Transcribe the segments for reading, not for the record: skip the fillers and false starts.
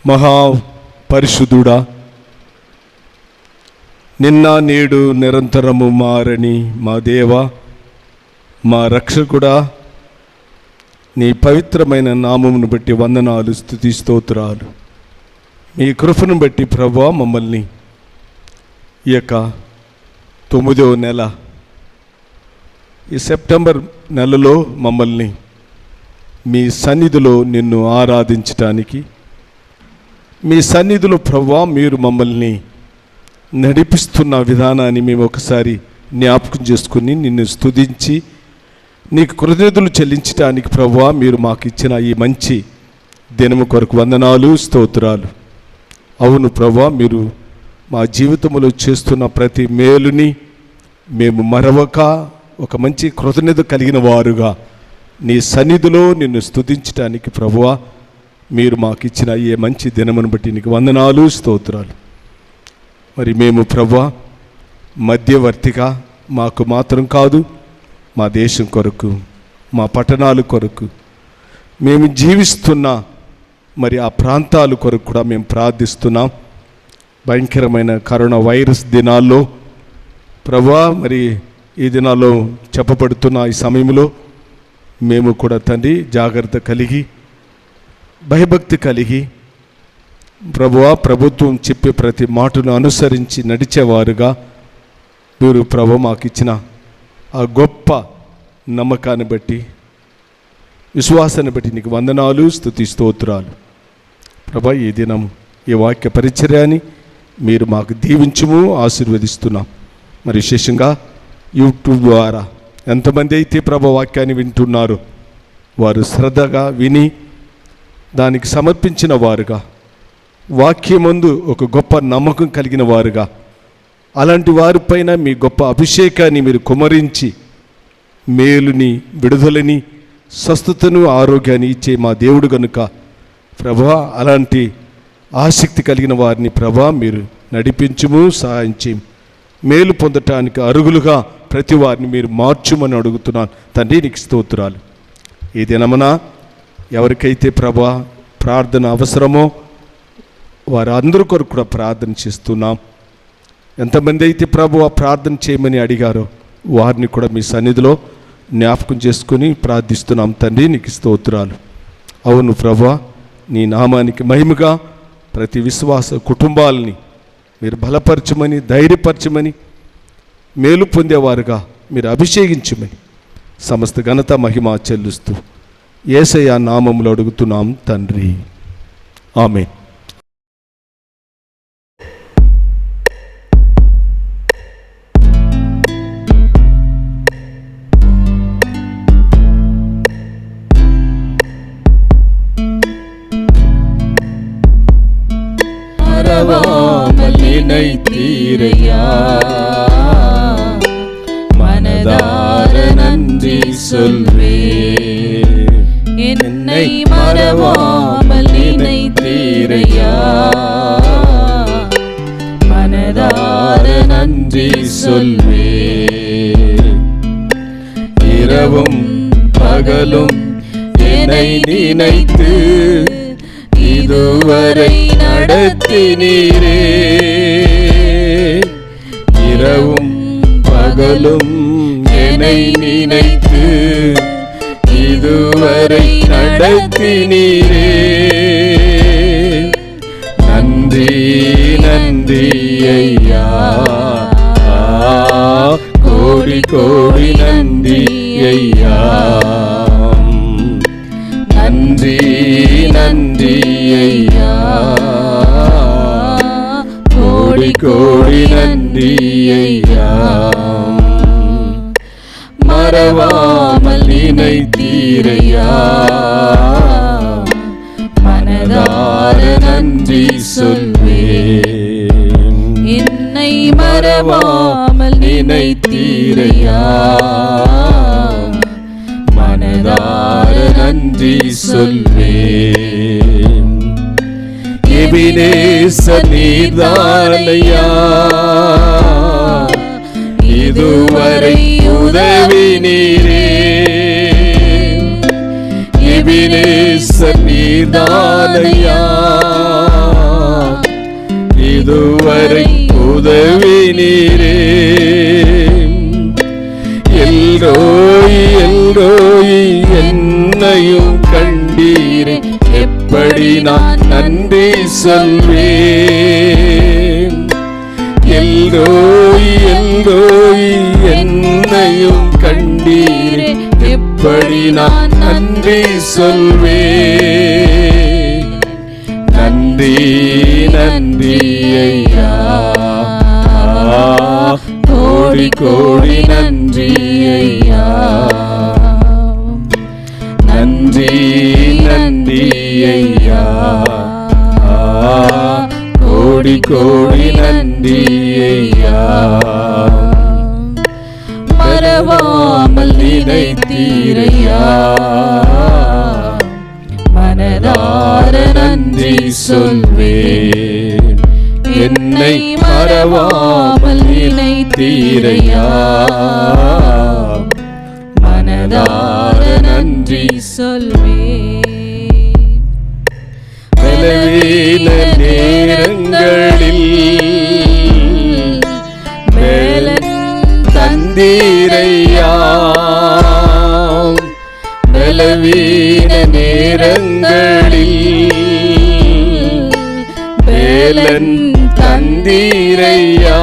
మహా పరిశుద్ధుడా, నిన్న నేడు నిరంతరము మారని మా దేవా, మా రక్షకుడా, నీ పవిత్రమైన నామమును బట్టి వందనాలు, స్తుతి స్తోత్రాలు. మీ కృపను బట్టి ప్రభువా మమ్మల్ని ఈ యొక్క 9వ నెల, ఈ సెప్టెంబర్ నెలలో మమ్మల్ని మీ సన్నిధిలో నిన్ను ఆరాధించటానికి, మీ సన్నిధిలో ప్రభువా మీరు మమ్మల్ని నడిపిస్తున్న విధానాన్ని మేము ఒకసారి జ్ఞాపకం చేసుకుని నిన్ను స్తుతించి నీకు కృతజ్ఞతలు చెల్లించడానికి ప్రభువా మీరు మాకు ఇచ్చిన ఈ మంచి దినము కొరకు వందనాలు, స్తోత్రాలు. అవును ప్రభువా, మీరు మా జీవితంలో చేస్తున్న ప్రతి మేలుని మేము మరవక ఒక మంచి కృతజ్ఞత కలిగిన వారుగా నీ సన్నిధిలో నిన్ను స్తుతించడానికి ప్రభువా మీరు మాకు ఇచ్చిన ఈ మంచి దినమును బట్టి నీకు వందనాలు, స్తోత్రాలు. మరి మేము ప్రభువా మధ్యవర్తిగా మాకు మాత్రం కాదు, మా దేశం కొరకు, మా పట్టణాల కొరకు, మేము జీవిస్తున్న మరి ఆ ప్రాంతాల కొరకు కూడా మేము ప్రార్థిస్తున్నాం. భయంకరమైన కరోనా వైరస్ దినాల్లో ప్రభువా, మరి ఈ దినాల్లో చెప్పబడుతున్న ఈ సమయంలో మేము కూడా తండ్రి జాగ్రత్త కలిగి, భయభక్తి కలిగి ప్రభువా ప్రభుత్వం చెప్పే ప్రతి మాటను అనుసరించి నడిచేవారుగా మీరు ప్రభు మాకు ఇచ్చిన ఆ గొప్ప నమ్మకాన్ని బట్టి, విశ్వాసాన్ని బట్టి నీకు వందనాలు, స్తుతి స్తోత్రాలు. ప్రభా ఈ దినం ఈ వాక్య పరిచర్యాన్ని మీరు మాకు దీవించుము, ఆశీర్వదిస్తున్నాం. మరి విశేషంగా యూట్యూబ్ ద్వారా ఎంతమంది అయితే ప్రభు వాక్యాన్ని వింటున్నారో వారు శ్రద్ధగా విని దానికి సమర్పించిన వారుగా, వాక్యమందు ఒక గొప్ప నమ్మకం కలిగిన వారుగా, అలాంటి వారిపైన మీ గొప్ప అభిషేకాన్ని మీరు కుమరించి మేలుని, విడుదలని, స్వస్థతను, ఆరోగ్యాన్ని ఇచ్చే మా దేవుడు గనుక ప్రభా అలాంటి ఆసక్తి కలిగిన వారిని ప్రభా మీరు నడిపించుము, సహాయం చేయము. మేలు పొందటానికి అరుగులుగా ప్రతి వారిని మీరు మార్చుమని అడుగుతున్నాను తండ్రి, నీకు స్తోత్రాలు. ఈ దినమున ఎవరికైతే ప్రభా ప్రార్థన అవసరమో వారందరి కొరకు కూడా ప్రార్థన చేస్తున్నాం. ఎంతమంది అయితే ప్రభు ప్రార్థన చేయమని అడిగారో వారిని కూడా మీ సన్నిధిలో జ్ఞాపకం చేసుకుని ప్రార్థిస్తున్నాం తండ్రి, నీకు స్తోత్రాలు. అవును ప్రభువా, నీ నామానికి మహిమగా ప్రతి విశ్వాస కుటుంబాలని మీరు బలపరచమని, ధైర్యపరచమని, మేలు పొందేవారుగా మీరు అభిషేకించమని సమస్త ఘనత మహిమ చెల్లిస్తూ యేసయ్య నామములో అడుగుతున్నాం తండ్రి, ఆమేన్. மறவாமலினை தீரையா மனதார நன்றி சொல்வே, என்னை மறவாமலினை தீரையா மனதார நன்றி சொல்வே. இரவும் பகலும் என்னை நினைத்து இதுவரை நடத்தினீரே, இரவும் பகலும் என்னை நினைத்து இதுவரை நடத்தினீரே. நன்றி நன்றி ஐயா, கோடி கோடி நன்றி ஐயா. நன்றி நன்றி ஐயா, கோடி கோடி நன்றி ஐயா. மறவாமல் நினைத்தீரையா, மனதார நன்றி சொல்வேன். என்னை மறவாமல் நினைத்தீரையா, மனதார நன்றி சொல்வேன். எபினேசர் நீர்தானையா, இதுவரை உதவி நீரே. எபினேசர் நீர்தானையா, இதுவரை உதவி நீரே. எல்ரோய் எல்ரோய் என்னையும் கண்டீரே, எப்படி நான் நன்றி சொல்வேன். எல்ரோய் எல்ரோய் என்னையும் கண்டீரே, எப்படி நான் நன்றி சொல்வேன். நன்றி நன்றி ஐயா, கோடி கோடி நன்றி ஐயா. நன்றி நன்றி ஐயா, கோடி கோடி நன்றி ஐயா. மறவாமல் நினைத்தீரையா, மனதார நன்றி சொல்வேன். என்னை மறவாமல் நினைத்தீரையா, மனதார நன்றி சொல்வேன். பலவீன நேரங்களில் பலன் தந்தீரையா, பலவீன நேரங்களில் பலன் தந்தீரையா.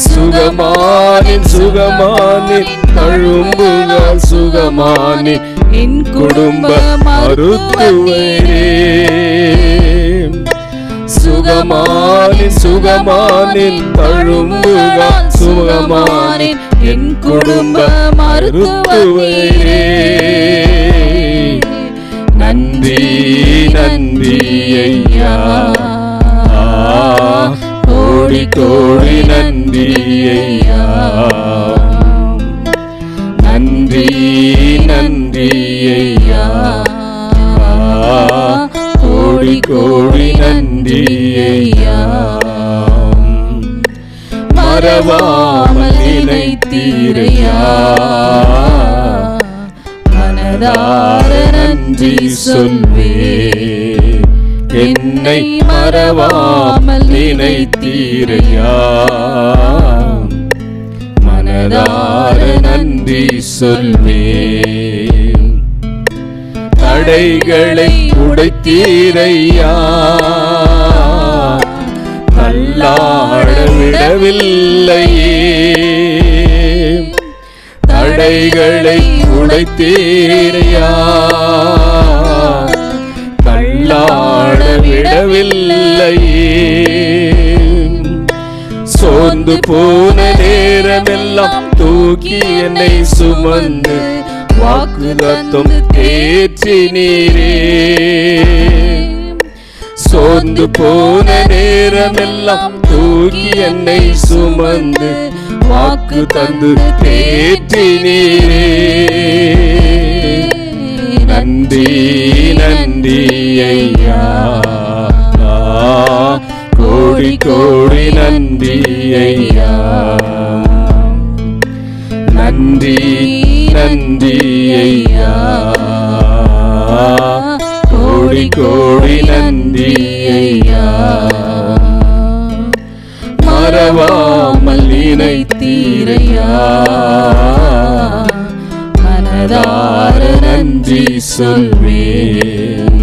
சுகமானேன் சுகமானேன் தழும்புகள் சுகமானேன், என் குடும்ப மருத்துவரே. சுகமானேன் சுகமானேன் தழும்புகள் சுகமானேன், என் குடும்ப மருத்துவரே. நன்றி நன்றி ஐயா, கோடி கோடி நன்றி ஐயா. நன்றி நன்றி ஐயா, கோடி கோடி நன்றி ஐயா. மறவாமல் நினைத்தீரையா, மனதார நன்றி சொல்வேன். என்னை மறவாமல் நினைத்தீரையா, மனதார நன்றி சொல்வேன். தடைகளை உடைத்தீரையா, தள்ளாட விடவில்லையே. தடைகளை உடைத்தீரையா, தள்ளாட விடவில்லையே. சோர்ந்து போன நேரமெல்லாம் தூக்கி என்னை சுமந்து வாக்குதத்தம் தேற்றினீரே. சோர்ந்து போன நேரமெல்லாம் தூக்கி என்னை சுமந்து வாக்கு தந்து தேற்றினீரே. நன்றி நன்றி ஐயா, கோடி கோடி நன்றி ஐயா. நன்றி நன்றி ஐயா, கோடி கோடி நன்றி ஐயா. மறவாமல் நினைத்தீரையா, மனதார நன்றி சொல்வேன்.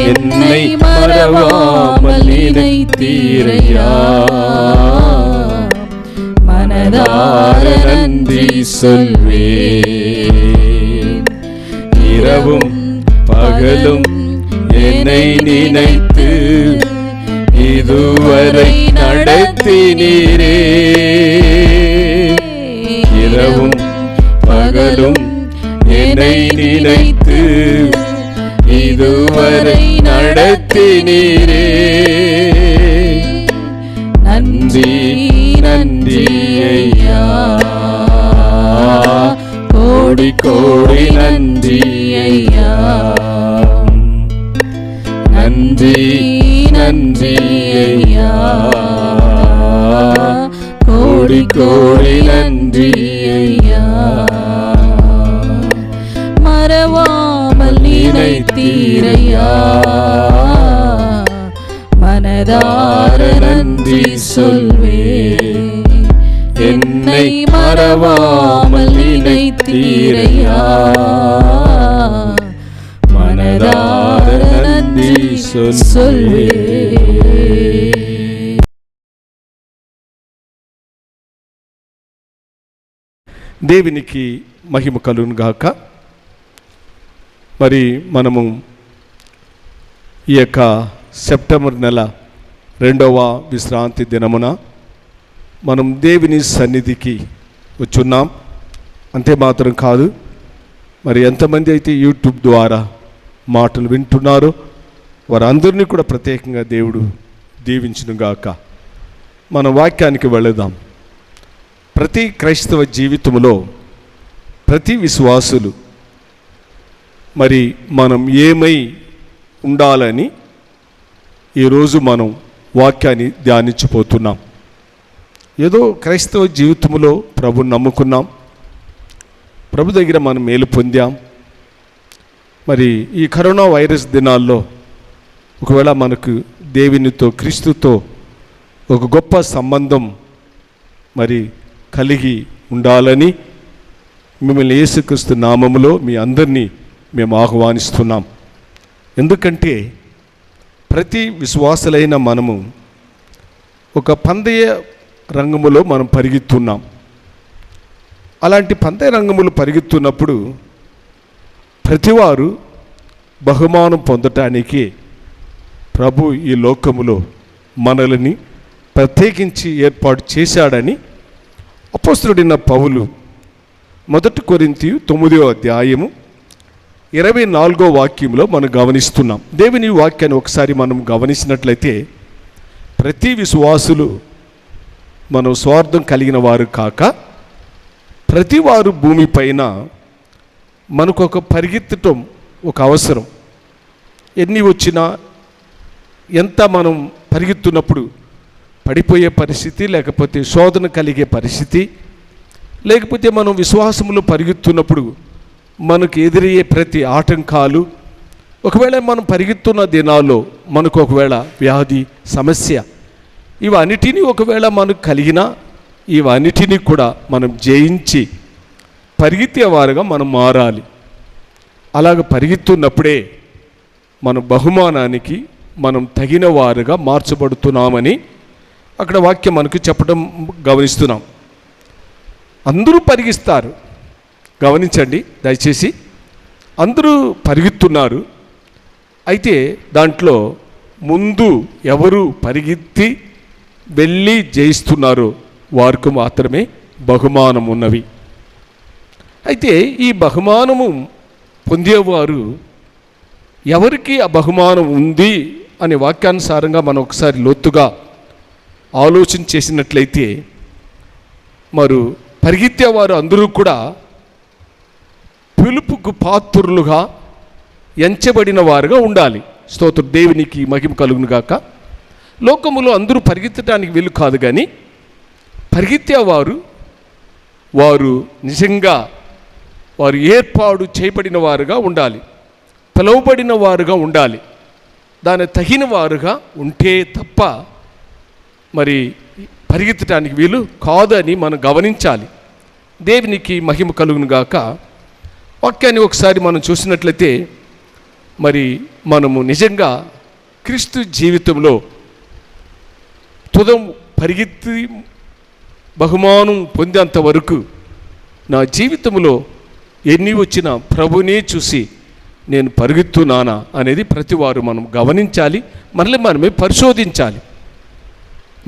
என்னை மறவாமல் நினைத்தீரையா, மனதார நன்றி சொல்வேன். இரவும் பகலும் என்னை நினைத்து இதுவரை நடத்தினீரே. இரவும் பகலும் என்னை நினைத்து இதுவரை நடத்தினீரே. நன்றி நன்றி ஐயா, கோடி கோடி நன்றி ஐயா. நன்றி நன்றி ஐயா, கோடி கோடி நன்றி ஐயா. மறவாமல் நினைத்தீரையா, மன மனதார நன்றி சொல்வேன். என்னை மறவாமல் நினைத்தீரையா, மனதார நன்றி சொல்வேன். దేవునికి మహిమ కలుగును గాక. మరి మనము ఈ యొక్క సెప్టెంబర్ నెల 2వ విశ్రాంతి దినమున మనం దేవుని సన్నిధికి వచ్చున్నాం. అంతే మాత్రం కాదు, మరి ఎంతమంది అయితే యూట్యూబ్ ద్వారా మాటలు వింటున్నారో వారందరినీ కూడా ప్రత్యేకంగా దేవుడు దీవించును గాక. మన వాక్యానికి వెళదాం. ప్రతి క్రైస్తవ జీవితంలో ప్రతి విశ్వాసులు మరి మనం ఏమై ఉండాలని ఈరోజు మనం వాక్యాన్ని ధ్యానించిపోతున్నాం. ఏదో క్రైస్తవ జీవితంలో ప్రభుని నమ్ముకున్నాం, ప్రభు దగ్గర మనం మేలు పొందాం. మరి ఈ కరోనా వైరస్ దినాల్లో ఒకవేళ మనకు దేవునితో క్రీస్తుతో ఒక గొప్ప సంబంధం మరి కలిగి ఉండాలని మిమ్మల్ని యేసుక్రీస్తు నామములో మీ అందరినీ మేము ఆహ్వానిస్తున్నాం. ఎందుకంటే ప్రతి విశ్వాసులైన మనము ఒక పందెయ రంగములో మనం పరిగెత్తున్నాం. అలాంటి పందెయ రంగములు పరిగెత్తున్నప్పుడు ప్రతివారు బహుమానం పొందటానికి ప్రభు ఈ లోకములో మనల్ని ప్రత్యేకించి ఏర్పాటు చేశాడని అపోస్తలుడైన పౌలు 1 కొరింథీ 9వ అధ్యాయము 24వ వాక్యంలో మనం గమనిస్తున్నాం. దేవుని వాక్యాన్ని ఒకసారి మనం గమనించినట్లయితే ప్రతి విశ్వాసులు మనం స్వార్థం కలిగిన వారు కాక ప్రతి వారు భూమిపైన మనకు ఒక పరిగెత్తటం ఒక అవసరం. ఎన్ని వచ్చినా ఎంత మనం పరిగెత్తున్నప్పుడు పడిపోయే పరిస్థితి, లేకపోతే శోధన కలిగే పరిస్థితి, లేకపోతే మనం విశ్వాసములో పరిగెత్తున్నప్పుడు మనకు ఎదురయ్యే ప్రతి ఆటంకాలు, ఒకవేళ మనం పరిగెత్తున్న దినాల్లో మనకు ఒకవేళ వ్యాధి సమస్య, ఇవన్నిటినీ ఒకవేళ మనకు కలిగినా ఇవన్నిటినీ కూడా మనం జయించి పరిగెత్తేవారుగా మనం మారాలి. అలాగ పరిగెత్తున్నప్పుడే మన బహుమానానికి మనం తగిన వారుగా మార్చబడుతున్నామని అక్కడ వాక్యం మనకు చెప్పడం గమనిస్తున్నాం. అందరూ పరిగిస్తారు, గమనించండి దయచేసి. అందరూ పరిగెత్తున్నారు. అయితే దాంట్లో ముందు ఎవరు పరిగెత్తి వెళ్ళి జయిస్తున్నారో వారికి మాత్రమే బహుమానం ఉన్నవి. అయితే ఈ బహుమానము పొందేవారు ఎవరికి ఆ బహుమానం ఉంది అనే వాక్యానుసారంగా మనం ఒకసారి లోతుగా ఆలోచన చేసినట్లయితే మరి పరిగెత్తేవారు అందరూ కూడా పిలుపుకు పాత్రులుగా ఎంచబడిన వారుగా ఉండాలి. స్తోత్రం, దేవునికి మహిమ కలుగును గాక. లోకములో అందరూ పరిగెత్తడానికి వీలు కాదు, కానీ పరిగెత్తేవారు వారు నిజంగా వారు ఏర్పాటు చేయబడిన వారుగా ఉండాలి, పిలువబడిన వారుగా ఉండాలి. దాని తగిన వారుగా ఉంటే తప్ప మరి పరిగెత్తడానికి వీలు కాదని మనం గమనించాలి. దేవునికి మహిమ కలుగును గాక. వాక్యాన్ని ఒకసారి మనం చూసినట్లయితే మరి మనము నిజంగా క్రీస్తు జీవితంలో తుదం పరిగెత్తి బహుమానం పొందేంత వరకు నా జీవితంలో ఎన్ని వచ్చినా ప్రభునే చూసి నేను పరిగెత్తున్నానా అనేది ప్రతివారు మనం గమనించాలి. మనల్ని మనమే పరిశోధించాలి.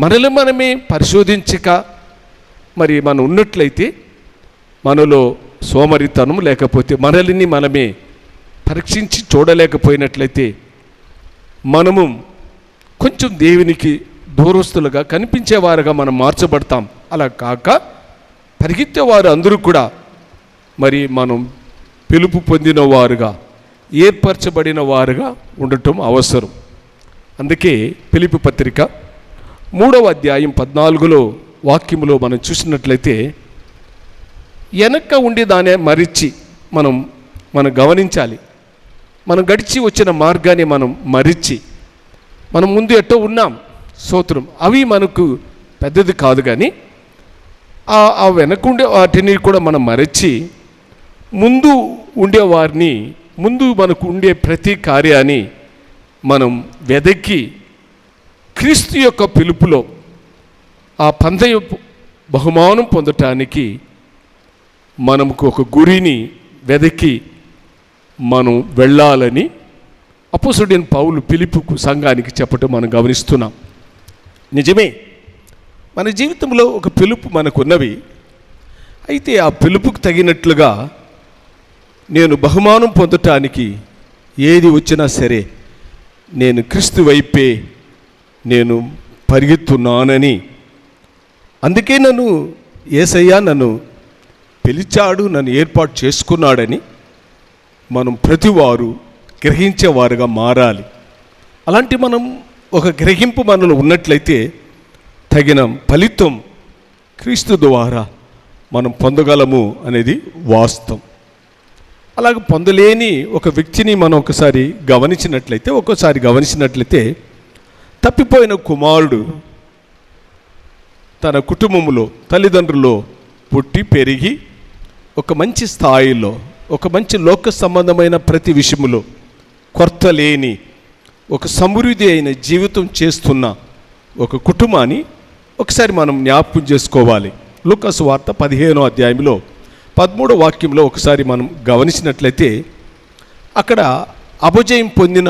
మనల్ని మనమే పరిశోధించక మరి మనం ఉన్నట్లయితే మనలో సోమరితనం, లేకపోతే మనల్ని మనమే పరీక్షించి చూడలేకపోయినట్లయితే మనము కొంచెం దేవునికి దూరస్తులుగా కనిపించేవారుగా మనం మార్చబడతాం. అలా కాక పరిగెత్తేవారు అందరూ కూడా మరి మనం పిలుపు పొందిన వారుగా, ఏర్పరచబడిన వారుగా ఉండటం అవసరం. అందుకే ఫిలిప్పీ పత్రిక 3వ అధ్యాయం 14లో వాక్యములో మనం చూసినట్లయితే వెనక ఉండి దాన్ని మరిచి మనం గమనించాలి. మనం గడిచి వచ్చిన మార్గాన్ని మనం మరిచి మనం ముందు ఎట్టో ఉన్నాం, స్తోత్రం. అవి మనకు పెద్దది కాదు, కానీ ఆ వెనకుండే వాటిని కూడా మనం మరచి ముందు ఉండేవారిని, ముందు మనకు ఉండే ప్రతి కార్యాన్ని మనం వెదకి క్రీస్తు యొక్క పిలుపులో ఆ పందెయ బహుమానం పొందటానికి మనకు ఒక గురిని వెదకి మనం వెళ్ళాలని అపోస్తలుడైన పౌలు పిలుపుకు సంఘానికి చెప్పటం మనం గమనిస్తున్నాం. నిజమే, మన జీవితంలో ఒక పిలుపు మనకున్నవి. అయితే ఆ పిలుపుకు తగినట్లుగా నేను బహుమానం పొందటానికి ఏది వచ్చినా సరే నేను క్రీస్తు వైపే నేను పరిగెత్తున్నానని, అందుకే నన్ను యేసయ్య నన్ను పిలిచాడు, నన్ను ఏర్పాటు చేసుకున్నాడని మనం ప్రతివారు గ్రహించేవారుగా మారాలి. అలాంటి మనం ఒక గ్రహింపు మనలో ఉన్నట్లయితే తగిన ఫలితం క్రీస్తు ద్వారా మనం పొందగలము అనేది వాస్తవం. అలాగే పొందలేని ఒక వ్యక్తిని మనం ఒకసారి గమనించినట్లయితే తప్పిపోయిన కుమారుడు తన కుటుంబంలో తల్లిదండ్రుల్లో పుట్టి పెరిగి ఒక మంచి స్థాయిలో, ఒక మంచి లోక సంబంధమైన ప్రతి విషయంలో కొరత లేని ఒక సమృద్ధి అయిన జీవితం చేస్తున్న ఒక కుటుంబాన్ని ఒకసారి మనం జ్ఞాపకం చేసుకోవాలి. లూకాసు వార్త 15వ అధ్యాయంలో 13వ వాక్యంలో ఒకసారి మనం గమనించినట్లయితే అక్కడ అపజయం పొందిన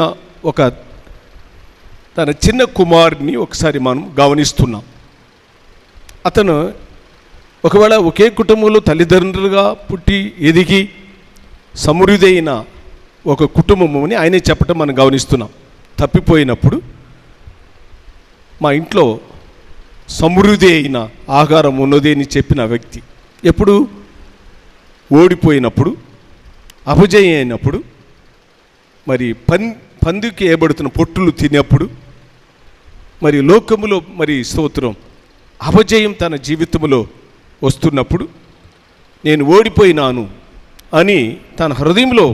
ఒక తన చిన్న కుమారుని ఒకసారి మనం గమనిస్తున్నాం. అతను ఒకవేళ ఒకే కుటుంబంలో తల్లిదండ్రులుగా పుట్టి ఎదిగి సమృద్ధి అయిన ఒక కుటుంబమని ఆయనే చెప్పటం మనం గమనిస్తున్నాం. తప్పిపోయినప్పుడు మా ఇంట్లో సమృద్ధి అయిన ఆహారం ఉన్నది అని చెప్పిన వ్యక్తి ఎప్పుడు ఓడిపోయినప్పుడు, అపజయం అయినప్పుడు, మరి పందికి ఏబడుతున్న పొట్టులు తినేప్పుడు, మరి లోకములో మరి స్తోత్రం అపజయం తన జీవితంలో వస్తున్నప్పుడు నేను ఓడిపోయినాను అని తన హృదయంలో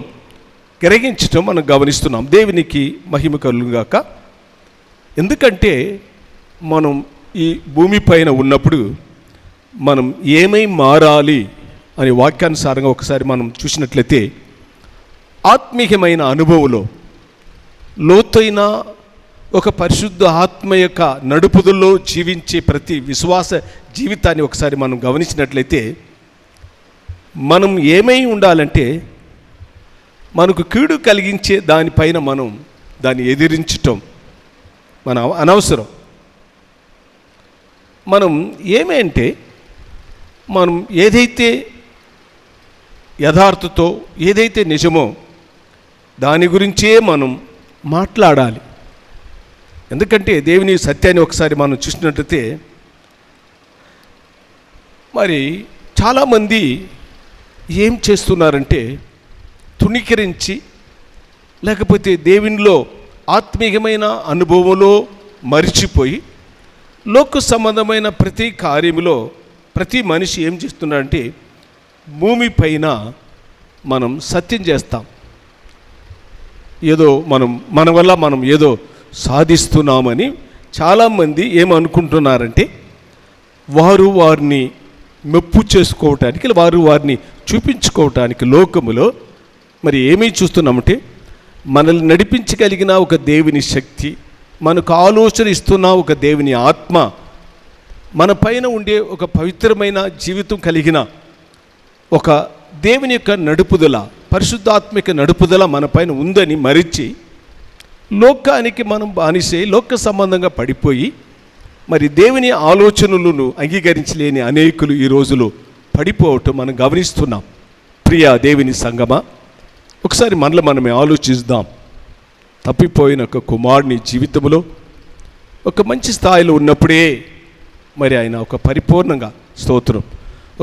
గ్రహించటం మనం గమనిస్తున్నాం. దేవునికి మహిమ కలుగుగాక. ఎందుకంటే మనం ఈ భూమిపైన ఉన్నప్పుడు మనం ఏమై మారాలి అనే వాక్యానుసారంగా ఒకసారి మనం చూసినట్లయితే ఆత్మీయమైన అనుభవంలో లోతైన ఒక పరిశుద్ధ ఆత్మ యొక్క నడుపుదల్లో జీవించే ప్రతి విశ్వాస జీవితాన్ని ఒకసారి మనం గమనించినట్లయితే మనం ఏమై ఉండాలంటే మనకు కీడు కలిగించే దానిపైన మనం దాన్ని ఎదిరించటం మన అనవసరం. మనం ఏమంటే మనం ఏదైతే యథార్థతో ఏదైతే నిజమో దాని గురించే మనం మాట్లాడాలి. ఎందుకంటే దేవుని సత్యాన్ని ఒకసారి మనం చూసినట్లయితే మరి చాలామంది ఏం చేస్తున్నారంటే తుణీకరించి లేకపోతే దేవునిలో ఆత్మీయమైన అనుభవంలో మరిచిపోయి లోక సంబంధమైన ప్రతి కార్యములో ప్రతి మనిషి ఏం చేస్తున్నాడంటే భూమి పైన మనం సత్యం చేస్తాం, ఏదో మన వల్ల మనం ఏదో సాధిస్తున్నామని చాలామంది ఏమనుకుంటున్నారంటే వారిని మెప్పు చేసుకోవటానికి, వారిని చూపించుకోవటానికి లోకములో మరి ఏమీ చూస్తున్నామంటే మనల్ని నడిపించగలిగిన ఒక దేవుని శక్తి, మనకు ఆలోచన ఇస్తున్న ఒక దేవుని ఆత్మ, మన పైన ఉండే ఒక పవిత్రమైన జీవితం కలిగిన ఒక దేవుని యొక్క నడుపుదల, పరిశుద్ధాత్మిక నడుపుదల మన పైన ఉందని మరిచి లోకానికి మనం బానిసై లోక సంబంధంగా పడిపోయి మరి దేవుని ఆలోచనలను అంగీకరించలేని అనేకులు ఈ రోజులో పడిపోవటం మనం గమనిస్తున్నాం. ప్రియ దేవుని సంగమా, ఒకసారి మనమే ఆలోచిద్దాం. తప్పిపోయిన ఒక కుమారుని జీవితంలో ఒక మంచి స్థాయిలో ఉన్నప్పుడే మరి ఆయన ఒక పరిపూర్ణంగా స్తోత్రం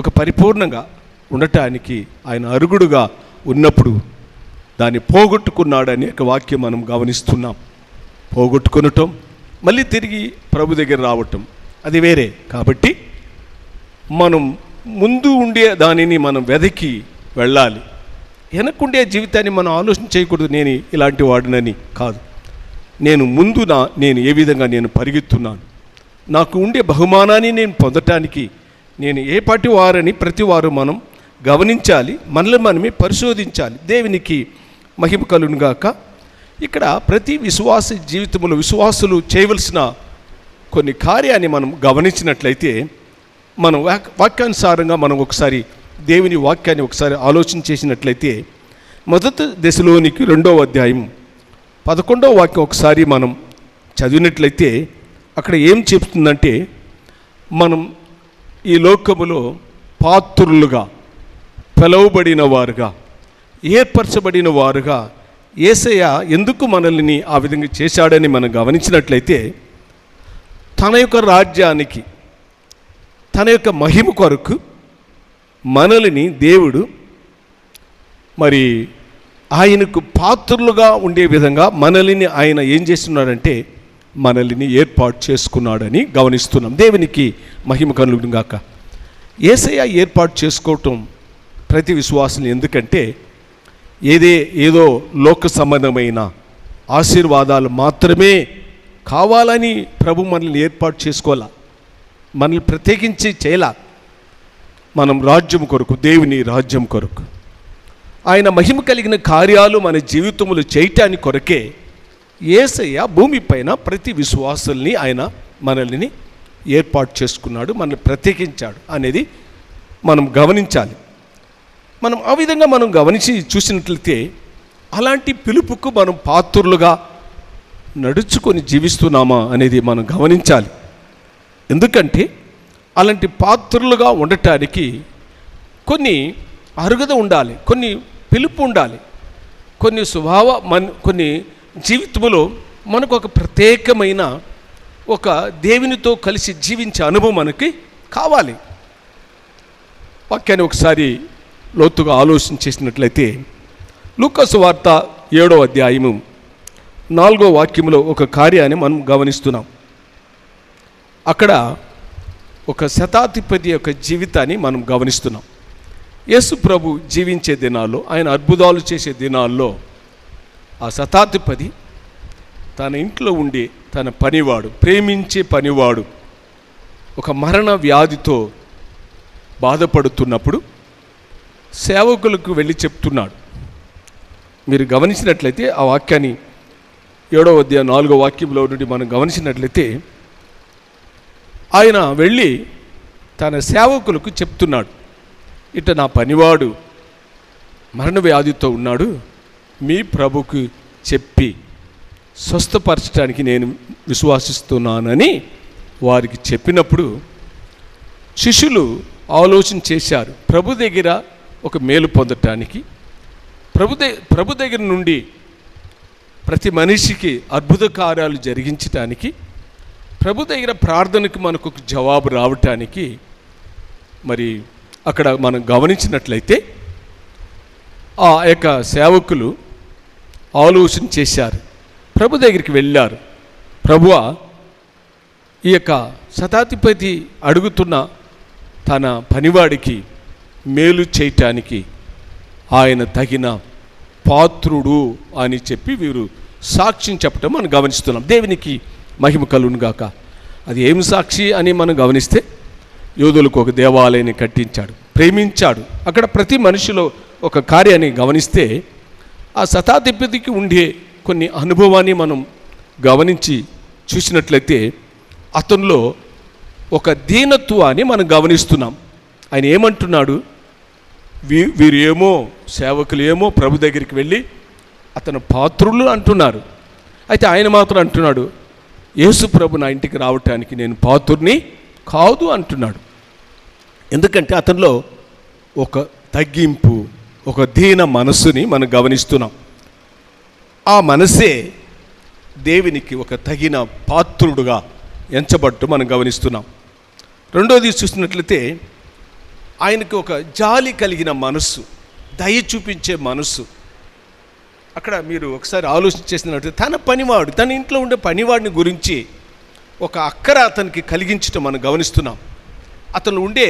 ఒక పరిపూర్ణంగా ఉండటానికి ఆయన అరుగుడుగా ఉన్నప్పుడు దాన్ని పోగొట్టుకున్నాడని ఒక వాక్యం మనం గమనిస్తున్నాం. పోగొట్టుకునటం మళ్ళీ తిరిగి ప్రభు దగ్గర రావటం అది వేరే. కాబట్టి మనం ముందు ఉండే దానిని మనం వెదకి వెళ్ళాలి. వెనకుండే జీవితాన్ని మనం ఆలోచన చేయకూడదు, నేను ఇలాంటి వాడినని కాదు. నేను ఏ విధంగా నేను పరిగెత్తున్నాను, నాకు ఉండే బహుమానాన్ని నేను పొందటానికి నేను ఏ పాటి వారని ప్రతి వారు మనం గమనించాలి, మనల్ని మనమే పరిశోధించాలి. దేవునికి మహిమ కలుగును గాక. ఇక్కడ ప్రతి విశ్వాస జీవితంలో విశ్వాసులు చేయవలసిన కొన్ని కార్యాన్ని మనం గమనించినట్లయితే, మనం వాక్యానుసారంగా మనం ఒకసారి దేవుని వాక్యాన్ని ఒకసారి ఆలోచన చేసినట్లయితే, మొదటి దశలోనికి 2వ అధ్యాయం 11వ వాక్యం ఒకసారి మనం చదివినట్లయితే అక్కడ ఏం చెప్తుందంటే, మనం ఈ లోకములో పాత్రులుగా, పిలువబడిన వారుగా, ఏర్పరచబడిన వారుగా యేసయ్య ఎందుకు మనల్ని ఆ విధంగా చేశాడని మనం గమనించినట్లయితే, తన యొక్క రాజ్యానికి, తన యొక్క మహిమ కొరకు మనల్ని దేవుడు మరి ఆయనకు పాత్రులుగా ఉండే విధంగా మనల్ని ఆయన ఏం చేస్తున్నాడంటే మనల్ని ఏర్పాటు చేసుకున్నాడని గమనిస్తున్నాం. దేవునికి మహిమ కలుగును గాక. యేసయ్య ఏర్పాటు చేసుకోవటం ప్రతి విశ్వాసం ఎందుకంటే ఏదో లోక సంబంధమైన ఆశీర్వాదాలు మాత్రమే కావాలని ప్రభు మనల్ని ఏర్పాటు చేసుకోవాలా, మనల్ని ప్రత్యేకించి చేయాల. మనం రాజ్యం కొరకు, దేవుని రాజ్యం కొరకు, ఆయన మహిమ కలిగిన కార్యాలు మన జీవితంలో చేయటానికి కొరకే యేసయ్య భూమిపైన ప్రతి విశ్వాసుల్ని ఆయన మనల్ని ఏర్పాటు చేసుకున్నాడు, మనల్ని ప్రత్యేకించాడు అనేది మనం గమనించాలి. మనం ఆ విధంగా మనం గమనించి చూసినట్లయితే అలాంటి పిలుపుకు మనం పాత్రులుగా నడుచుకొని జీవిస్తున్నామా అనేది మనం గమనించాలి. ఎందుకంటే అలాంటి పాత్రులుగా ఉండటానికి కొన్ని అర్హత ఉండాలి, కొన్ని పిలుపు ఉండాలి, కొన్ని కొన్ని జీవితంలో మనకు ఒక ప్రత్యేకమైన ఒక దేవునితో కలిసి జీవించే అనుభవం మనకి కావాలి. వాక్యాన్ని ఒకసారి లోతుగా ఆలోచన చేసినట్లయితే లూకా సువార్త 7వ అధ్యాయము 4వ వాక్యంలో ఒక కార్యాన్ని మనం గమనిస్తున్నాం. అక్కడ ఒక శతాధిపతి యొక్క జీవితాన్ని మనం గమనిస్తున్నాం. యేసు ప్రభు జీవించే దినాల్లో, ఆయన అద్భుతాలు చేసే దినాల్లో ఆ శతాధిపతి తన ఇంట్లో ఉండి తన పనివాడు, ప్రేమించే పనివాడు ఒక మరణ వ్యాధితో బాధపడుతున్నప్పుడు సేవకులకు వెళ్ళి చెప్తున్నాడు. మీరు గమనించినట్లయితే ఆ వాక్యాన్ని 7వ అధ్యాయం 4వ వాక్యంలో నుండి మనం గమనించినట్లయితే ఆయన వెళ్ళి తన సేవకులకు చెప్తున్నాడు, ఇట నా పనివాడు మరణ వ్యాధితో ఉన్నాడు, మీ ప్రభుకు చెప్పి స్వస్థపరచడానికి నేను విశ్వాసిస్తున్నానని వారికి చెప్పినప్పుడు శిష్యులు ఆలోచన చేశారు, ప్రభు దగ్గర ఒక మేలు పొందటానికి, ప్రభు దగ్గర నుండి ప్రతి మనిషికి అద్భుత కార్యాలు జరిగించటానికి, ప్రభు దగ్గర ప్రార్థనకు మనకు ఒక జవాబు రావటానికి మరి అక్కడ మనం గమనించినట్లయితే ఆ యొక్క సేవకులు ఆలోచన చేశారు, ప్రభు దగ్గరికి వెళ్ళారు. ప్రభువా, ఈ యొక్క శతాధిపతి అడుగుతున్న తన పనివాడికి మేలు చేయటానికి ఆయన తగిన పాత్రుడు అని చెప్పి వీరు సాక్ష్యం చెప్పటం మనం గమనిస్తున్నాం. దేవునికి మహిమ కలుగును గాక. అది ఏం సాక్షి అని మనం గమనిస్తే యోధులకు ఒక దేవాలయాన్ని కట్టించాడు, ప్రేమించాడు. అక్కడ ప్రతి మనిషిలో ఒక కార్యాన్ని గమనిస్తే ఆ శతాధిపతికి ఉండే కొన్ని అనుభవాన్ని మనం గమనించి చూసినట్లయితే అతనిలో ఒక దీనత్వాన్ని మనం గమనిస్తున్నాం. ఆయన ఏమంటున్నాడు, వీరు ఏమో సేవకులు ఏమో ప్రభు దగ్గరికి వెళ్ళి అతను పాత్రులు అంటున్నారు, అయితే ఆయన మాత్రం అంటున్నాడు, యేసు ప్రభు నా ఇంటికి రావటానికి నేను పాత్రుని కాదు అంటున్నాడు. ఎందుకంటే అతనిలో ఒక తగ్గింపు, ఒక దీన మనస్సుని మనం గమనిస్తున్నాం. ఆ మనసే దేవునికి ఒక తగిన పాత్రుడుగా ఎంచబట్టు మనం గమనిస్తున్నాం. రెండోది చూసినట్లయితే ఆయనకు ఒక జాలి కలిగిన మనస్సు, దయ చూపించే మనస్సు. అక్కడ మీరు ఒకసారి ఆలోచన చేసినట్లయితే తన పనివాడు, తన ఇంట్లో ఉండే పనివాడిని గురించి ఒక అక్కర అతనికి కలిగించటం మనం గమనిస్తున్నాం. అతను ఉండే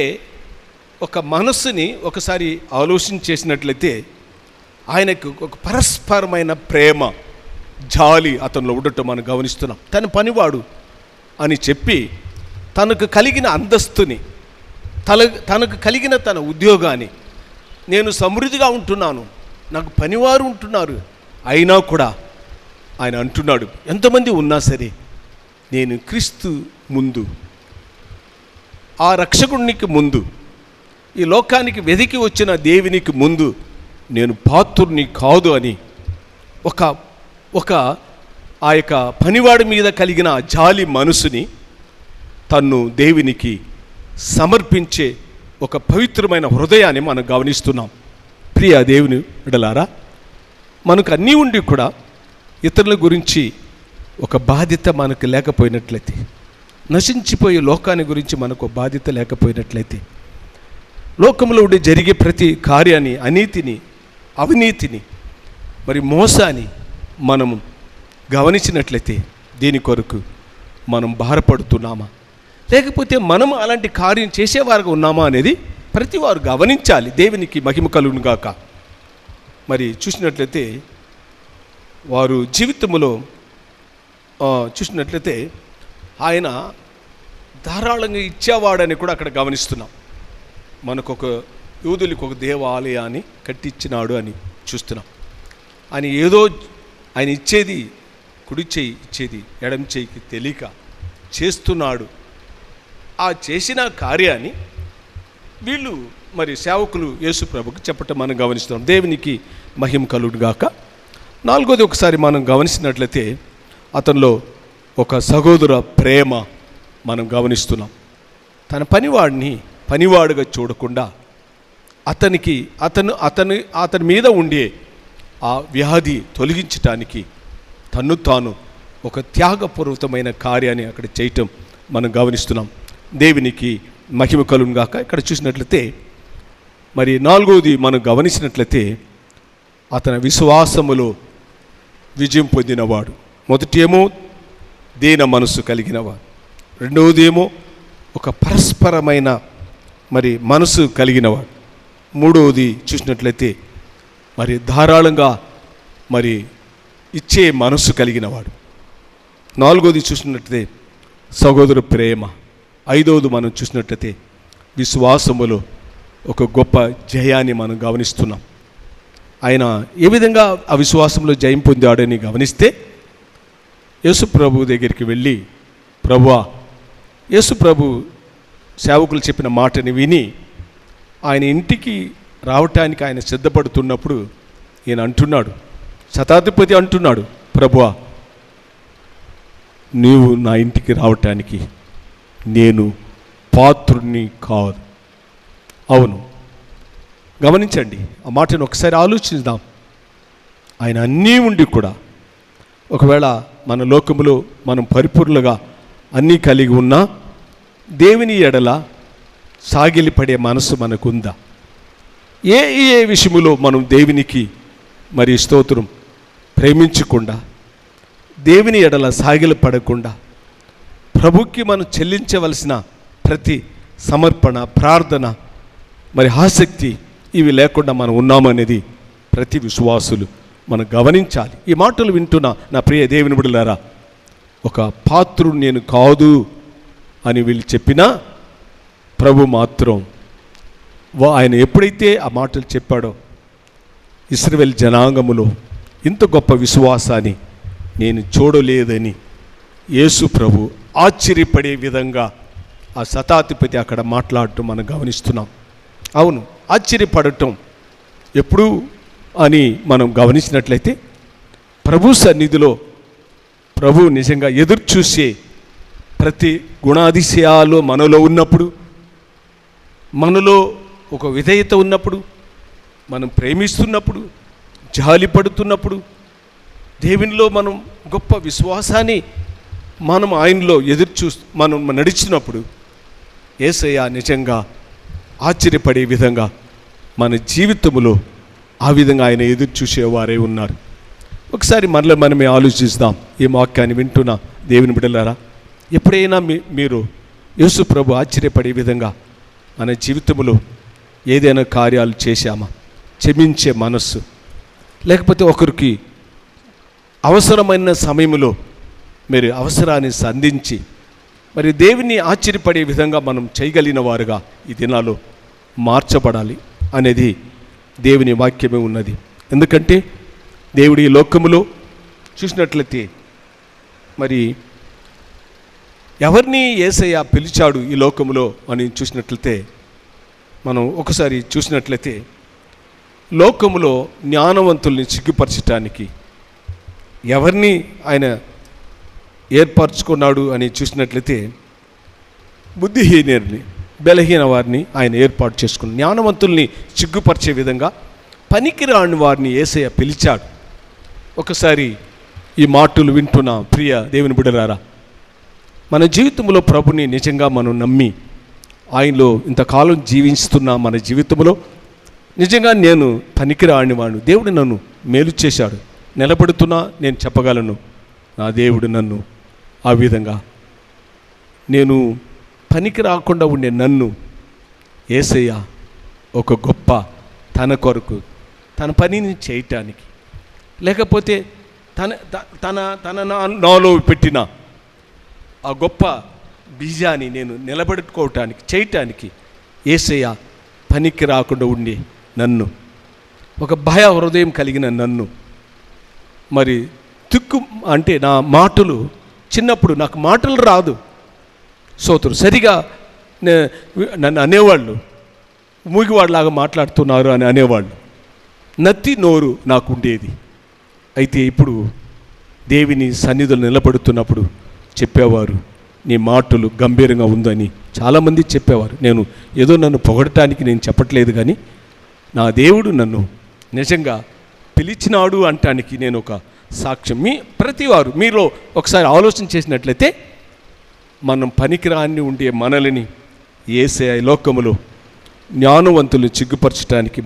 ఒక మనస్సుని ఒకసారి ఆలోచన చేసినట్లయితే ఆయనకు ఒక పరస్పరమైన ప్రేమ, జాలి అతనిలో ఉండటం మనం గమనిస్తున్నాం. తన పనివాడు అని చెప్పి తనకు కలిగిన అంతస్తుని, తనకు కలిగిన తన ఉద్యోగాన్ని, నేను సమృద్ధిగా ఉంటున్నాను, నాకు పనివారు ఉంటున్నారు, అయినా కూడా ఆయన అంటున్నాడు, ఎంతమంది ఉన్నా సరే నేను క్రీస్తు ముందు, ఆ రక్షకునికి ముందు, ఈ లోకానికి వెదికి వచ్చిన దేవునికి ముందు నేను పాత్రుని కాదు అని ఒక ఆ యొక్క పనివాడి మీద కలిగిన జాలి మనసుని తన్ను దేవునికి సమర్పించే ఒక పవిత్రమైన హృదయాన్ని మనం గమనిస్తున్నాం. ప్రియ దేవుని బిడ్డలారా, మనకు అన్నీ ఉండి కూడా ఇతరుల గురించి ఒక బాధ్యత మనకు లేకపోయినట్లయితే, నశించిపోయే లోకాన్ని గురించి మనకు బాధ్యత లేకపోయినట్లయితే, లోకంలో ఉండి జరిగే ప్రతి కార్యాన్ని, అనీతిని, అవినీతిని, మరి మోసాన్ని మనము గమనించినట్లయితే దీని కొరకు మనం భారపడుతున్నామా, లేకపోతే మనం అలాంటి కార్యం చేసేవారుగా ఉన్నామా అనేది ప్రతి వారు గమనించాలి. దేవునికి మహిమ కలుగును గాక. మరి చూసినట్లయితే వారు జీవితంలో చూసినట్లయితే ఆయన ధారాళంగా ఇచ్చేవాడని కూడా అక్కడ గమనిస్తున్నాం. మనకు ఒక యూదులకు ఒక దేవాలయాన్ని కట్టించినాడు అని చూస్తున్నాం. ఆయన ఇచ్చేది కుడి చేయి ఇచ్చేది ఎడమ చేయికి తెలియక చేస్తున్నాడు. ఆ చేసిన కార్యాన్ని వీళ్ళు మరి సేవకులు యేసు ప్రభుకు చెప్పటం మనం గమనిస్తున్నాం. దేవునికి మహిమ కలుగును గాక. నాలుగోది ఒకసారి మనం గమనించినట్లయితే అతనిలో ఒక సహోదర ప్రేమ మనం గమనిస్తున్నాం. తన పనివాడుగా చూడకుండా అతని మీద ఉండే ఆ వ్యాధి తొలగించటానికి తన్ను తాను ఒక త్యాగపూర్వకమైన కార్యాన్ని అక్కడ చేయటం మనం గమనిస్తున్నాం. దేవునికి మహిమ కలుగును గాక. ఇక్కడ చూసినట్లయితే మరి నాలుగోది మనం గమనించినట్లయితే అతని విశ్వాసములో విజయం పొందినవాడు. మొదటి ఏమో దీన మనసు కలిగినవాడు, రెండవది ఏమో ఒక పరస్పరమైన మరి మనసు కలిగినవాడు, మూడవది చూసినట్లయితే మరి ధారాళంగా మరి ఇచ్చే మనసు కలిగినవాడు, నాలుగవది చూసినట్లయితే సహోదర ప్రేమ, ఐదవది మనం చూసినట్లయితే విశ్వాసములో ఒక గొప్ప జయాన్ని మనం గమనిస్తున్నాం. ఆయన ఏ విధంగా ఆ విశ్వాసంలో జయం పొందాడని గమనిస్తే యేసు ప్రభు దగ్గరికి వెళ్ళి, ప్రభువా, యేసు ప్రభు సేవకులు చెప్పిన మాటని విని ఆయన ఇంటికి రావటానికి ఆయన సిద్ధపడుతున్నప్పుడు ఈయన అంటున్నాడు, శతాధిపతి అంటున్నాడు, ప్రభువా, నీవు నా ఇంటికి రావటానికి నేను పాత్రుని కాదు. అవును, గమనించండి, ఆ మాటను ఒకసారి ఆలోచిద్దాం. ఆయన అన్నీ ఉండి కూడా ఒకవేళ మన లోకములో మనం పరిపూర్ణంగా అన్నీ కలిగి ఉన్నా దేవుని ఎడల సాగిలిపడే మనసు మనకుందా? ఏ విషయములో మనం దేవునికి మరి స్తోత్రం ప్రేమించకుండా, దేవుని ఎడల సాగిలపడకుండా, ప్రభుకి మనం చెల్లించవలసిన ప్రతి సమర్పణ, ప్రార్థన, మరి ఆసక్తి ఇవి లేకుండా మనం ఉన్నామనేది ప్రతి విశ్వాసులు మనం గమనించాలి. ఈ మాటలు వింటున్న నా ప్రియ దేవుని బిడ్డలారా, ఒక పాత్రుడు నేను కాదు అని వీళ్ళు చెప్పినా ప్రభు మాత్రం ఆయన ఎప్పుడైతే ఆ మాటలు చెప్పాడో ఇశ్రాయేలు జనాంగములో ఇంత గొప్ప విశ్వాసాన్ని నేను చూడలేదని యేసు ప్రభు ఆశ్చర్యపడే విధంగా ఆ శతాధిపతి అక్కడ మాట్లాడటం మనం గమనిస్తున్నాం. అవును, ఆశ్చర్యపడటం ఎప్పుడు అని మనం గమనించినట్లయితే ప్రభు సన్నిధిలో ప్రభు నిజంగా ఎదురు చూసే ప్రతి గుణాతిశయాలు మనలో ఉన్నప్పుడు, మనలో ఒక విధేయత ఉన్నప్పుడు, మనం ప్రేమిస్తున్నప్పుడు, జాలి పడుతున్నప్పుడు, దేవునిలో మనం గొప్ప విశ్వాసాన్ని మనం ఆయనలో మనం నడిచినప్పుడు యేసయ్య నిజంగా ఆశ్చర్యపడే విధంగా మన జీవితంలో ఆ విధంగా ఆయన ఎదురు చూసేవారే ఉన్నారు. ఒకసారి మనమే ఆలోచిస్తాం. ఈ వాక్యాన్ని వింటున్న దేవుని బిడ్డలారా, ఎప్పుడైనా మీరు యేసు ప్రభు ఆశ్చర్యపడే విధంగా మన జీవితంలో ఏదైనా కార్యాలు చేశామా? క్షమించే మనస్సు, లేకపోతే ఒకరికి అవసరమైన సమయంలో మీరు అవసరాన్ని సంధించి మరి దేవుని ఆశ్చర్యపడే విధంగా మనం చేయగలిగిన వారుగా ఈ దినాల్లో మార్చబడాలి అనేది దేవుని వాక్యమే ఉన్నది. ఎందుకంటే దేవుడి ఈ లోకములో చూసినట్లయితే మరి ఎవరిని యేసయ్య పిలిచాడు ఈ లోకములో అని చూసినట్లయితే మనం ఒకసారి చూసినట్లయితే లోకములో జ్ఞానవంతుల్ని సిగ్గుపరచటానికి ఎవరిని ఆయన ఏర్పరచుకున్నాడు అని చూసినట్లయితే బుద్ధిహీనుల్ని, బలహీన వారిని ఆయన ఏర్పాటు చేసుకున్నాడు. జ్ఞానవంతుల్ని సిగ్గుపరిచే విధంగా పనికిరాని వారిని యేసయ్య పిలిచాడు. ఒకసారి ఈ మాటలు వింటున్న ప్రియ దేవుని బిడ్డలారా, మన జీవితంలో ప్రభుని నిజంగా మనం నమ్మి ఆయనలో ఇంతకాలం జీవిస్తున్న మన జీవితంలో నిజంగా నేను పనికిరాని వాడిని, దేవుడు నన్ను మేలు చేశాడు, నిలబడుతున్నా నేను చెప్పగలను నా దేవుడు నన్ను ఆ విధంగా నేను పనికి రాకుండా ఉండే నన్ను యేసయ్య ఒక గొప్ప తన కొరకు తన పనిని చేయటానికి, లేకపోతే తన తన తన నాలో పెట్టిన ఆ గొప్ప బీజాన్ని నేను నిలబెట్టుకోవటానికి చేయటానికి యేసయ్య పనికి రాకుండా ఉండి నన్ను, ఒక భయ హృదయం కలిగిన నన్ను, మరి తిక్కు అంటే నా మాటలు చిన్నప్పుడు నాకు మాటలు రాదు, సోతురు సరిగా నన్ను అనేవాళ్ళు మూగివాళ్ళలాగా మాట్లాడుతున్నారు అని అనేవాళ్ళు, నత్తి నోరు నాకు ఉండేది. అయితే ఇప్పుడు దేవుని సన్నిధులు నిలబడుతున్నప్పుడు చెప్పేవారు నీ మాటలు గంభీరంగా ఉందని చాలామంది చెప్పేవారు. నేను ఏదో నన్ను పొగడటానికి నేను చెప్పట్లేదు, కానీ నా దేవుడు నన్ను నిజంగా పిలిచినాడు అంటానికి నేను ఒక సాక్ష్యం. ప్రతివారు మీలో ఒకసారి ఆలోచన చేసినట్లయితే మనం పనికిరాని ఉండే మనల్ని యేసయ్య లోకములో జ్ఞానవంతులు సిగ్గుపరచడానికి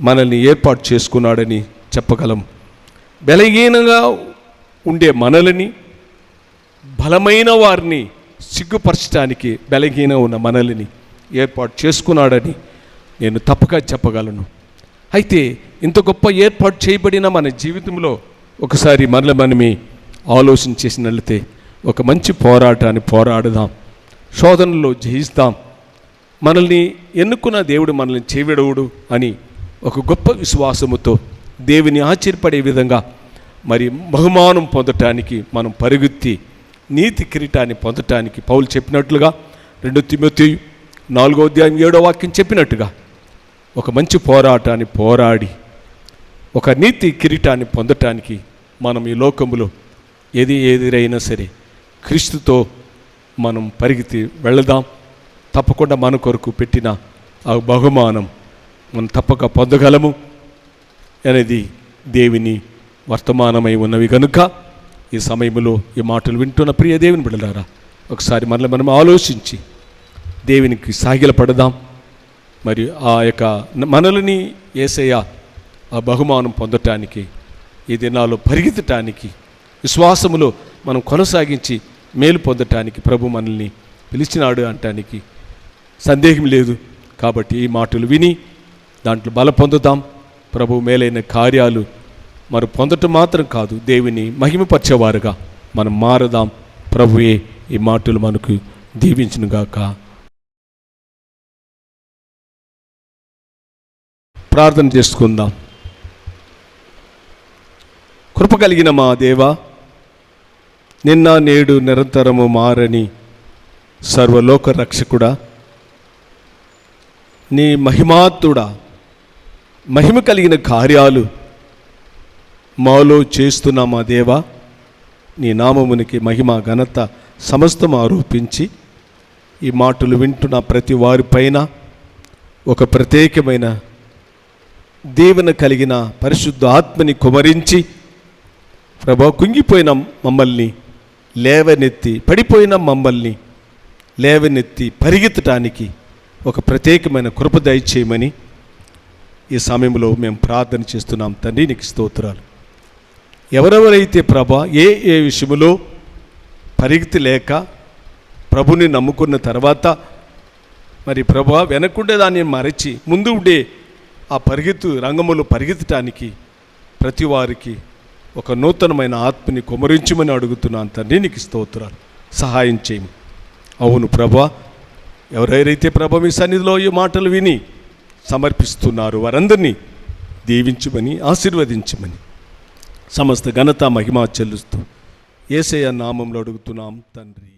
మనల్ని ఏర్పాటు చేసుకున్నాడని చెప్పగలం. బలహీనంగా ఉండే మనల్ని బలమైన వారిని సిగ్గుపరచడానికి బలహీన ఉన్న మనల్ని ఏర్పాటు చేసుకున్నాడని నేను తప్పక చెప్పగలను. అయితే ఇంత గొప్ప ఏర్పాటు చేయబడిన మన జీవితంలో ఒకసారి మనమే ఆలోచన చేసినట్లయితే ఒక మంచి పోరాటాన్ని పోరాడదాం, శోధనలో జయిస్తాం. మనల్ని ఎన్నుకున్న దేవుడు మనల్ని చేవిడవుడు అని ఒక గొప్ప విశ్వాసముతో దేవుని ఆశ్చర్యపడే విధంగా మరి బహుమానం పొందటానికి మనం పరుగెత్తి నీతి కిరీటాన్ని పొందటానికి పౌలు చెప్పినట్లుగా 2 తిమోతి 4:7 చెప్పినట్టుగా ఒక మంచి పోరాటాన్ని పోరాడి ఒక నీతి కిరీటాన్ని పొందటానికి మనం ఈ లోకములో ఏది ఎదురైనా సరే క్రీస్తుతో మనం పరిగెత్తి వెళదాం. తప్పకుండా మన కొరకు పెట్టిన ఆ బహుమానం మనం తప్పక పొందగలము అనేది దేవుని వర్తమానమై ఉన్నవి కనుక ఈ సమయంలో ఈ మాటలు వింటున్న ప్రియ దేవుని బిడ్డలారా, ఒకసారి మనం ఆలోచించి దేవునికి సాగిలపడదాం. మరి ఆ యొక్క మనల్ని యేసయ్య ఆ బహుమానం పొందటానికి ఈ దినాల్లో పరిగెత్తటానికి విశ్వాసములో మనం కొనసాగించి మేలు పొందటానికి ప్రభు మనల్ని పిలిచినాడు అంటానికి సందేహం లేదు. కాబట్టి ఈ మాటలు విని దాంట్లో బల పొందుదాం. ప్రభు మేలైన కార్యాలు మరి పొందటం మాత్రం కాదు, దేవుని మహిమపరిచేవారుగా మనం మారదాం. ప్రభువే ఈ మాటలు మనకు దీవించునుగాక. ప్రార్థన చేసుకుందాం. కృప కలిగిన మా దేవా, నిన్న నేడు నిరంతరము మారని సర్వలోక రక్షకుడా, నీ మహిమాత్తుడా, మహిమ కలిగిన కార్యాలు మాలో చేస్తున్నా మా దేవా, నీ నామమునికి మహిమ ఘనత సమస్తం ఆరోపించి ఈ మాటలు వింటున్న ప్రతి వారిపైన ఒక ప్రత్యేకమైన దీవెన కలిగిన పరిశుద్ధ ఆత్మని కుమరించి ప్రభా, కుంగిపోయిన మమ్మల్ని లేవనెత్తి, పడిపోయిన మమ్మల్ని లేవనెత్తి పరిగెత్తటానికి ఒక ప్రత్యేకమైన కృప దయచేయమని ఈ సమయంలో మేము ప్రార్థన చేస్తున్నాం. తండ్రి, నీకు స్తోత్రాలు. ఎవరెవరైతే ప్రభా ఏ విషయంలో పరిగెత్తి లేక ప్రభుని నమ్ముకున్న తర్వాత మరి ప్రభా వెనకుండే దాన్ని మరచి ముందు ఉండే ఆ పరిగెత్తు రంగములో పరిగెత్తటానికి ప్రతి వారికి ఒక నూతనమైన ఆత్మని కుమరించమని అడుగుతున్నాను తండ్రి. నీకు స్తోత్రాలు. సహాయం చేయము. అవును ప్రభా, ఎవరెవరైతే ప్రభా మీ సన్నిధిలో ఈ మాటలు విని సమర్పిస్తున్నారు వారందరినీ దీవించమని, ఆశీర్వదించమని సమస్త ఘనత మహిమ చెల్లిస్తూ యేసయ్య నామంలో అడుగుతున్నాం తండ్రి.